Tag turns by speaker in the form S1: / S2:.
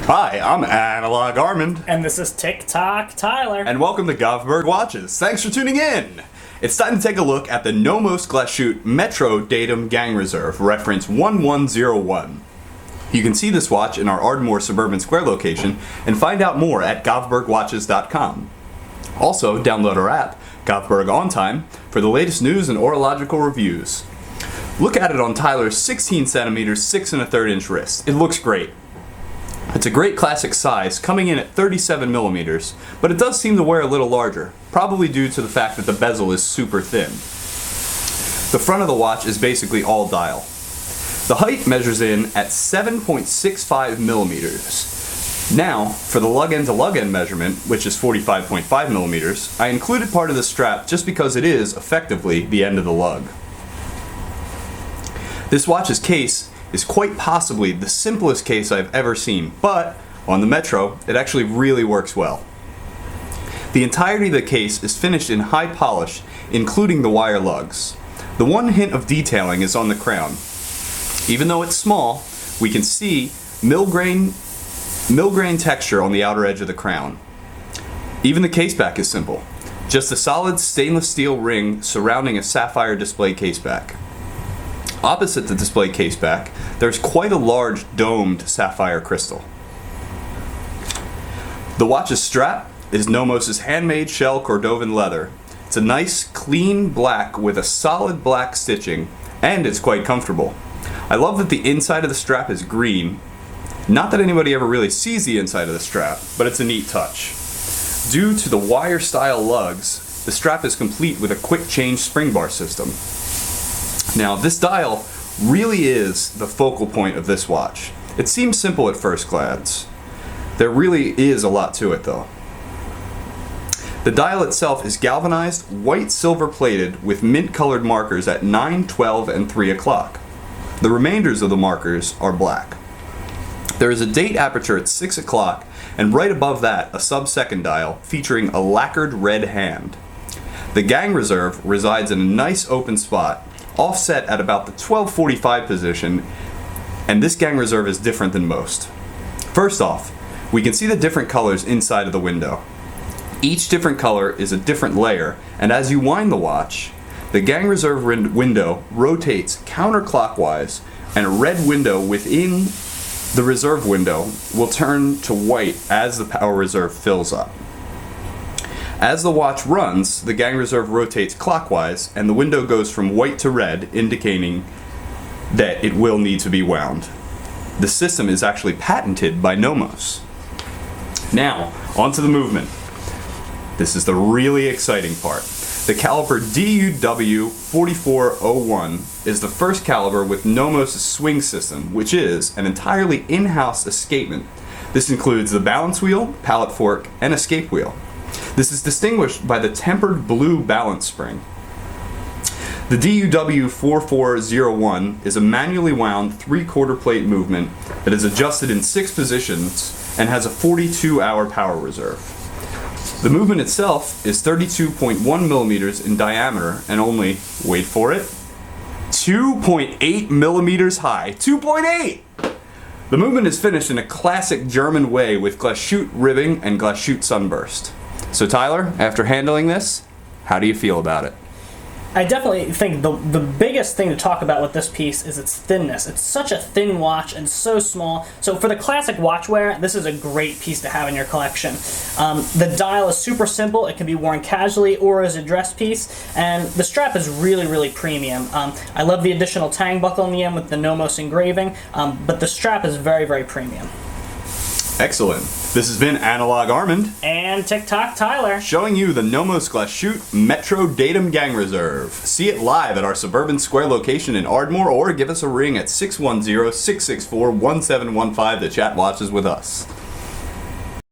S1: Hi, I'm Analog Armand.
S2: And this is TikTok Tyler.
S1: And welcome to Govberg Watches. Thanks for tuning in. It's time to take a look at the NOMOS Glashutte Metro Datum Gang Reserve, reference 1101. You can see this watch in our Ardmore Suburban Square location and find out more at govbergwatches.com. Also, download our app, Govberg On Time, for the latest news and horological reviews. Look at it on Tyler's 16 centimeters 6 1/3 inch wrist. It looks great. It's a great classic size, coming in at 37 millimeters, but it does seem to wear a little larger, probably due to the fact that the bezel is super thin. The front of the watch is basically all dial. The height measures in at 7.65 millimeters. Now, for the lug end to lug end measurement, which is 45.5 millimeters, I included part of the strap just because it is, effectively, the end of the lug. This watch's case is quite possibly the simplest case I've ever seen, but on the Metro, it actually really works well. The entirety of the case is finished in high polish, including the wire lugs. The one hint of detailing is on the crown. Even though it's small, we can see mill grain texture on the outer edge of the crown. Even the caseback is simple. Just a solid stainless steel ring surrounding a sapphire display caseback. Opposite the display caseback, there's quite a large domed sapphire crystal. The watch's strap is NOMOS' handmade shell Cordovan leather. It's a nice, clean black with a solid black stitching, and it's quite comfortable. I love that the inside of the strap is green. Not that anybody ever really sees the inside of the strap, but it's a neat touch. Due to the wire-style lugs, the strap is complete with a quick change spring bar system. Now, this dial really is the focal point of this watch. It seems simple at first glance. There really is a lot to it, though. The dial itself is galvanized, white silver plated with mint-colored markers at 9, 12, and 3 o'clock. The remainders of the markers are black. There is a date aperture at 6 o'clock, and right above that, a sub-second dial featuring a lacquered red hand. The gang reserve resides in a nice open spot, offset at about the 12:45 position, and this gang reserve is different than most. First off, we can see the different colors inside of the window. Each different color is a different layer, and as you wind the watch, the gang reserve window rotates counterclockwise, and a red window within the reserve window will turn to white as the power reserve fills up. As the watch runs, the gang reserve rotates clockwise, and the window goes from white to red, indicating that it will need to be wound. The system is actually patented by NOMOS. Now, onto the movement. This is the really exciting part. The caliper DUW 4401 is the first caliber with NOMOS' swing system, which is an entirely in-house escapement. This includes the balance wheel, pallet fork, and escape wheel. This is distinguished by the tempered blue balance spring. The DUW 4401 is a manually wound 3/4 plate movement that is adjusted in 6 positions and has a 42-hour power reserve. The movement itself is 32.1 millimeters in diameter and only, wait for it, 2.8 millimeters high. 2.8! The movement is finished in a classic German way with Glashutte ribbing and Glashutte sunburst. So Tyler, after handling this, how do you feel about it?
S2: I definitely think the biggest thing to talk about with this piece is its thinness. It's such a thin watch and so small. So for the classic watch wear, this is a great piece to have in your collection. The dial is super simple. It can be worn casually or as a dress piece. And the strap is really, really premium. I love the additional tang buckle on the end with the NOMOS engraving, but the strap is very, very premium.
S1: Excellent. This has been Analog Armand
S2: and TikTok Tyler,
S1: showing you the NOMOS Glashutte Metro Datum Gang Reserve. See it live at our Suburban Square location in Ardmore, or give us a ring at 610-664-1715 to chat watches with us.